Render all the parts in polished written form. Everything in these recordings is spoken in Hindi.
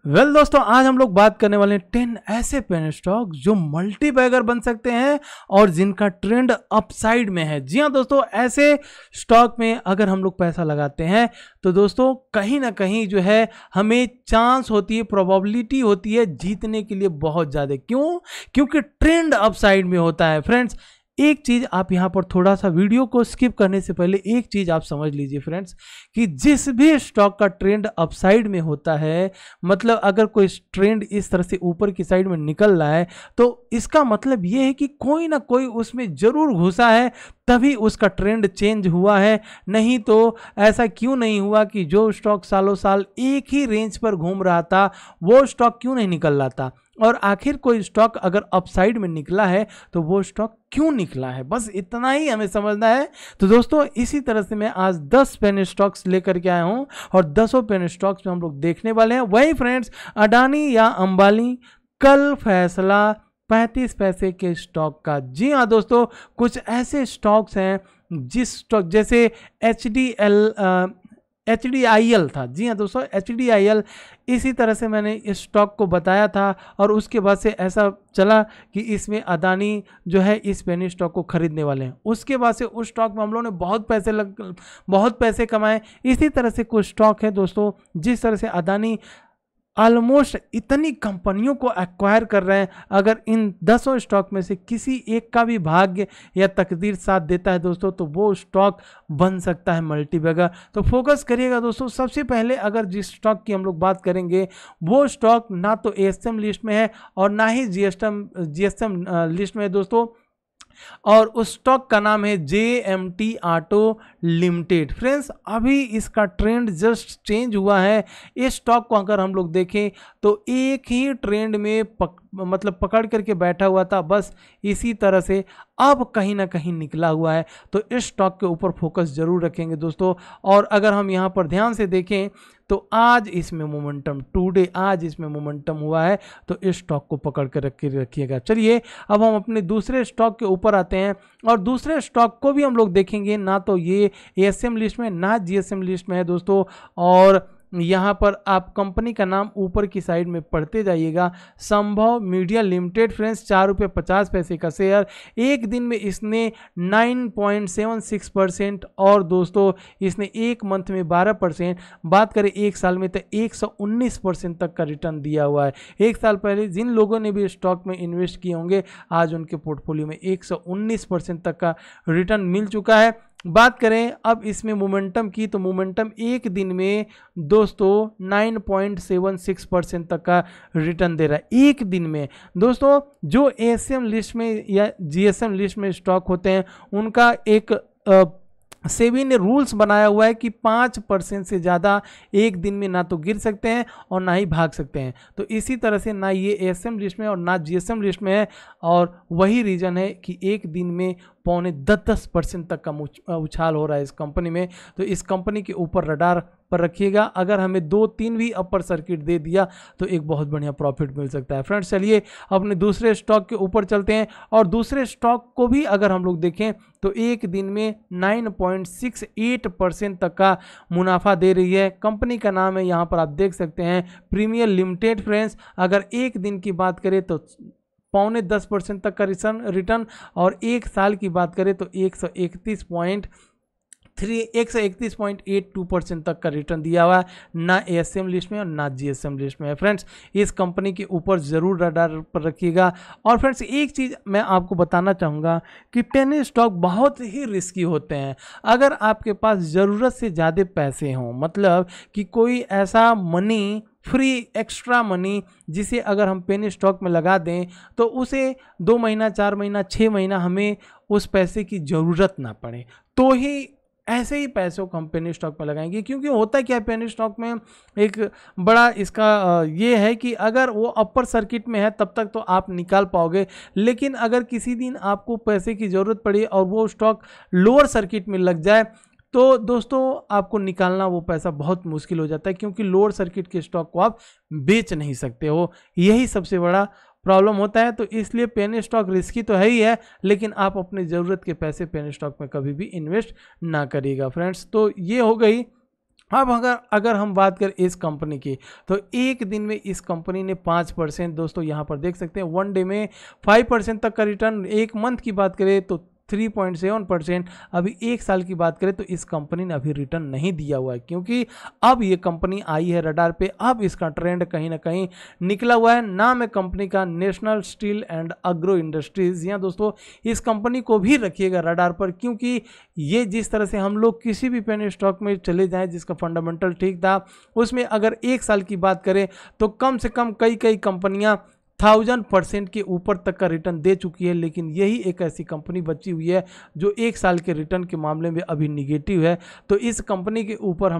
दोस्तों, आज हम लोग बात करने वाले हैं 10 ऐसे पेन स्टॉक जो मल्टी बैगर बन सकते हैं और जिनका ट्रेंड अपसाइड में है। जी हाँ दोस्तों, ऐसे स्टॉक में अगर हम लोग पैसा लगाते हैं तो दोस्तों कहीं ना कहीं जो है हमें चांस होती है, प्रोबेबिलिटी होती है जीतने के लिए बहुत ज़्यादा। क्यों? क्योंकि ट्रेंड अपसाइड में होता है। फ्रेंड्स, एक चीज आप यहां पर थोड़ा सा वीडियो को स्किप करने से पहले एक चीज आप समझ लीजिए फ्रेंड्स, कि जिस भी स्टॉक का ट्रेंड अपसाइड में होता है, मतलब अगर कोई ट्रेंड इस तरह से ऊपर की साइड में निकल रहा है तो इसका मतलब यह है कि कोई ना कोई उसमें जरूर घुसा है, तभी उसका ट्रेंड चेंज हुआ है। नहीं तो ऐसा क्यों नहीं हुआ कि जो स्टॉक सालों साल एक ही रेंज पर घूम रहा था वो स्टॉक क्यों नहीं निकल रहा था, और आखिर कोई स्टॉक अगर अपसाइड में निकला है तो वो स्टॉक क्यों निकला है, बस इतना ही हमें समझना है। तो दोस्तों इसी तरह से मैं आज 10 पेन स्टॉक्स लेकर के आया हूं और 10 पेन स्टॉक्स में हम लोग देखने वाले हैं। वही फ्रेंड्स, अडानी या अंबानी, कल फैसला 35 पैसे के स्टॉक का। जी हाँ दोस्तों, कुछ ऐसे स्टॉक्स हैं जिस स्टॉक जैसे HDIL था। जी हाँ दोस्तों, HDIL, इसी तरह से मैंने इस स्टॉक को बताया था और उसके बाद से ऐसा चला कि इसमें अदानी जो है इस पेनी स्टॉक को खरीदने वाले हैं। उसके बाद से उस स्टॉक में हम लोगों ने बहुत पैसे कमाए। इसी तरह से कुछ स्टॉक है दोस्तों, जिस तरह से अदानी ऑलमोस्ट इतनी कंपनियों को एक्वायर कर रहे हैं, अगर इन 10 स्टॉक में से किसी एक का भी भाग्य या तकदीर साथ देता है दोस्तों तो वो स्टॉक बन सकता है मल्टी बैगर। तो फोकस करिएगा दोस्तों। सबसे पहले अगर जिस स्टॉक की हम लोग बात करेंगे वो स्टॉक ना तो ASM लिस्ट में है और ना ही GSM लिस्ट में है दोस्तों, और उस स्टॉक का नाम है JMT ऑटो लिमिटेड। फ्रेंड्स, अभी इसका ट्रेंड जस्ट चेंज हुआ है। इस स्टॉक को अगर हम लोग देखें तो एक ही ट्रेंड में पकड़ करके बैठा हुआ था, बस इसी तरह से अब कहीं ना कहीं निकला हुआ है। तो इस स्टॉक के ऊपर फोकस जरूर रखेंगे दोस्तों। और अगर हम यहाँ पर ध्यान से देखें तो आज इसमें मोमेंटम हुआ है, तो इस स्टॉक को पकड़ कर रखिएगा। चलिए अब हम अपने दूसरे स्टॉक के ऊपर आते हैं और दूसरे स्टॉक को भी हम लोग देखेंगे। ना तो ये ASM लिस्ट में ना GSM लिस्ट में है दोस्तों, और यहाँ पर आप कंपनी का नाम ऊपर की साइड में पढ़ते जाइएगा, संभव मीडिया लिमिटेड। फ्रेंड्स, 4 रुपये 50 पैसे का शेयर। एक दिन में इसने 9.76% और दोस्तों इसने एक मंथ में 12%, बात करें एक साल में तो 119% तक का रिटर्न दिया हुआ है। एक साल पहले जिन लोगों ने भी स्टॉक में इन्वेस्ट किए होंगे आज उनके पोर्टफोलियो में 119% तक का रिटर्न मिल चुका है। बात करें अब इसमें मोमेंटम की, तो मोमेंटम एक दिन में दोस्तों 9.76% तक का रिटर्न दे रहा है एक दिन में। दोस्तों जो ASM लिस्ट में या GSM लिस्ट में स्टॉक होते हैं उनका एक सेबी ने रूल्स बनाया हुआ है कि 5% से ज़्यादा एक दिन में ना तो गिर सकते हैं और ना ही भाग सकते हैं। तो इसी तरह से ना ये ASM लिस्ट में और ना GSM लिस्ट में है, और वही रीज़न है कि एक दिन में 9.10% तक का उछाल हो रहा है इस कंपनी में। तो इस कंपनी के ऊपर रडार पर रखिएगा। अगर हमें 2-3 भी अपर सर्किट दे दिया तो एक बहुत बढ़िया प्रॉफिट मिल सकता है। फ्रेंड्स, चलिए अपने दूसरे स्टॉक के ऊपर चलते हैं और दूसरे स्टॉक को भी अगर हम लोग देखें तो एक दिन में 9.68% तक का मुनाफा दे रही है। कंपनी का नाम है, यहाँ पर आप देख सकते हैं, प्रीमियर लिमिटेड। फ्रेंड्स, अगर एक दिन की बात करें तो 9.10% तक का रिटर्न, और एक साल की बात करें तो 131.82% तक का रिटर्न दिया हुआ है। ना ASM लिस्ट में और ना GSM लिस्ट में है। फ्रेंड्स, इस कंपनी के ऊपर ज़रूर रडार पर रखिएगा। और फ्रेंड्स, एक चीज़ मैं आपको बताना चाहूँगा कि पेनी स्टॉक बहुत ही रिस्की होते हैं। अगर आपके पास ज़रूरत से ज़्यादा पैसे हों, मतलब कि कोई ऐसा मनी, फ्री एक्स्ट्रा मनी जिसे अगर हम पेनी स्टॉक में लगा दें तो उसे 2 महीना 4 महीना 6 महीना हमें उस पैसे की ज़रूरत ना पड़े, तो ही ऐसे ही पैसों को हम पेनी स्टॉक में लगाएंगे। क्योंकि होता क्या है पेनी स्टॉक में, एक बड़ा इसका ये है कि अगर वो अपर सर्किट में है तब तक तो आप निकाल पाओगे, लेकिन अगर किसी दिन आपको पैसे की ज़रूरत पड़ी और वो स्टॉक लोअर सर्किट में लग जाए तो दोस्तों आपको निकालना वो पैसा बहुत मुश्किल हो जाता है, क्योंकि लोअर सर्किट के स्टॉक को आप बेच नहीं सकते हो। यही सबसे बड़ा प्रॉब्लम होता है। तो इसलिए पेनी स्टॉक रिस्की तो है ही है, लेकिन आप अपनी ज़रूरत के पैसे पेनी स्टॉक में कभी भी इन्वेस्ट ना करिएगा। फ्रेंड्स, तो ये हो गई अब अगर हम बात करें इस कंपनी की, तो एक दिन में इस कंपनी ने 5% दोस्तों यहाँ पर देख सकते हैं, 1 डे में 5% तक का रिटर्न, एक मंथ की बात करें तो 3.7%, अभी एक साल की बात करें तो इस कंपनी ने अभी रिटर्न नहीं दिया हुआ है, क्योंकि अब ये कंपनी आई है रडार पे, अब इसका ट्रेंड कहीं ना कहीं निकला हुआ है। नाम है कंपनी का national steel and agro industries. यहाँ दोस्तों इस कंपनी को भी रखिएगा रडार पर, क्योंकि ये जिस तरह से हम लोग किसी भी पेनी स्टॉक में चले जाएं जिसका फंडामेंटल ठीक था, उसमें अगर एक साल की बात करें तो कम से कम कई कंपनियां 1000% के ऊपर तक का रिटर्न दे चुकी है, लेकिन यही एक ऐसी कंपनी बची हुई है जो एक साल के रिटर्न के मामले में अभी निगेटिव है। तो इस कंपनी के ऊपर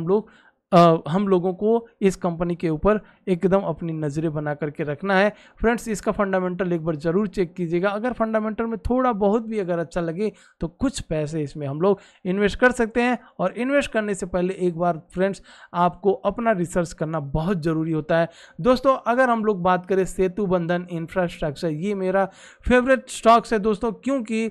हम लोगों को इस कंपनी के ऊपर एकदम अपनी नज़रें बना करके रखना है। फ्रेंड्स, इसका फंडामेंटल एक बार ज़रूर चेक कीजिएगा। अगर फंडामेंटल में थोड़ा बहुत भी अगर अच्छा लगे तो कुछ पैसे इसमें हम लोग इन्वेस्ट कर सकते हैं। और इन्वेस्ट करने से पहले एक बार फ्रेंड्स आपको अपना रिसर्च करना बहुत ज़रूरी होता है। दोस्तों, अगर हम लोग बात करें सेतु बंधन इंफ्रास्ट्रक्चर, ये मेरा फेवरेट स्टॉक्स है दोस्तों, क्योंकि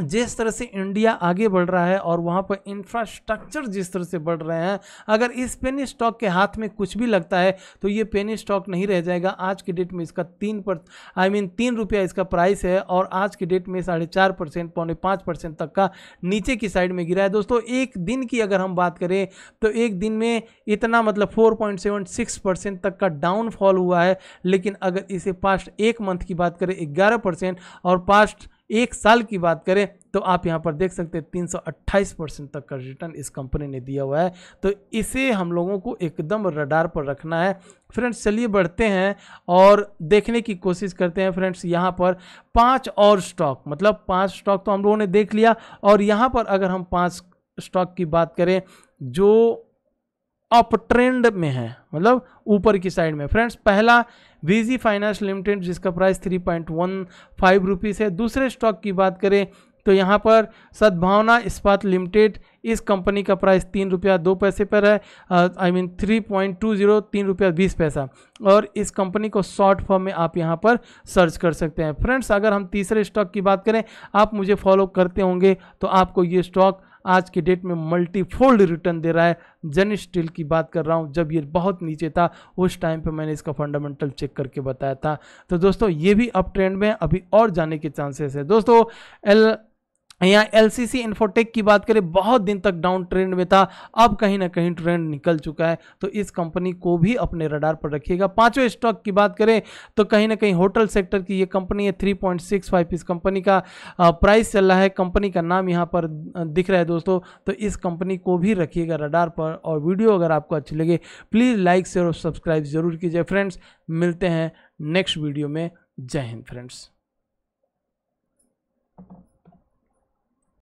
जिस तरह से इंडिया आगे बढ़ रहा है और वहाँ पर इंफ्रास्ट्रक्चर जिस तरह से बढ़ रहे हैं, अगर इस पेनी स्टॉक के हाथ में कुछ भी लगता है तो ये पेनी स्टॉक नहीं रह जाएगा। आज की डेट में इसका 3 रुपया इसका प्राइस है, और आज की डेट में 4.5% 4.5% तक का नीचे की साइड में गिरा है। दोस्तों, एक दिन की अगर हम बात करें तो एक दिन में इतना मतलब 4.76% तक का डाउनफॉल हुआ है, लेकिन अगर इसे पास्ट एक मंथ की बात करें 11%, और पास्ट एक साल की बात करें तो आप यहां पर देख सकते हैं 328% तक का रिटर्न इस कंपनी ने दिया हुआ है। तो इसे हम लोगों को एकदम रडार पर रखना है। फ्रेंड्स, चलिए बढ़ते हैं और देखने की कोशिश करते हैं। फ्रेंड्स, यहां पर 5 और स्टॉक, मतलब 5 स्टॉक तो हम लोगों ने देख लिया, और यहां पर अगर हम 5 स्टॉक की बात करें जो अप ट्रेंड में है, मतलब ऊपर की साइड में। फ्रेंड्स, पहला वीजी फाइनेंस लिमिटेड जिसका प्राइस 3.15 रुपीज़ है। दूसरे स्टॉक की बात करें तो यहाँ पर सद्भावना इस्पात लिमिटेड, इस कंपनी का प्राइस 3 रुपया 2 पैसे पर है, 3.20 3 रुपया 20 पैसा, और इस कंपनी को शॉर्ट फॉर्म में आप यहाँ पर सर्च कर सकते हैं। फ्रेंड्स, अगर हम तीसरे स्टॉक की बात करें, आप मुझे फॉलो करते होंगे तो आपको ये स्टॉक आज की डेट में मल्टीफोल्ड रिटर्न दे रहा है। जन स्टील की बात कर रहा हूँ, जब ये बहुत नीचे था उस टाइम पे मैंने इसका फंडामेंटल चेक करके बताया था। तो दोस्तों, ये भी अप ट्रेंड में अभी और जाने के चांसेस है। दोस्तों, यहाँ एलसीसी इन्फोटेक की बात करें, बहुत दिन तक डाउन ट्रेंड में था, अब कहीं ना कहीं ट्रेंड निकल चुका है, तो इस कंपनी को भी अपने रडार पर रखिएगा। पांचवें स्टॉक की बात करें तो कहीं ना कहीं होटल सेक्टर की ये कंपनी है, 3.65 इस कंपनी का प्राइस चल रहा है। कंपनी का नाम यहाँ पर दिख रहा है दोस्तों, तो इस कंपनी को भी रखिएगा रडार पर। और वीडियो अगर आपको अच्छी लगे प्लीज़ लाइक शेयर और सब्सक्राइब जरूर कीजिए। फ्रेंड्स, मिलते हैं नेक्स्ट वीडियो में। जय हिंद फ्रेंड्स।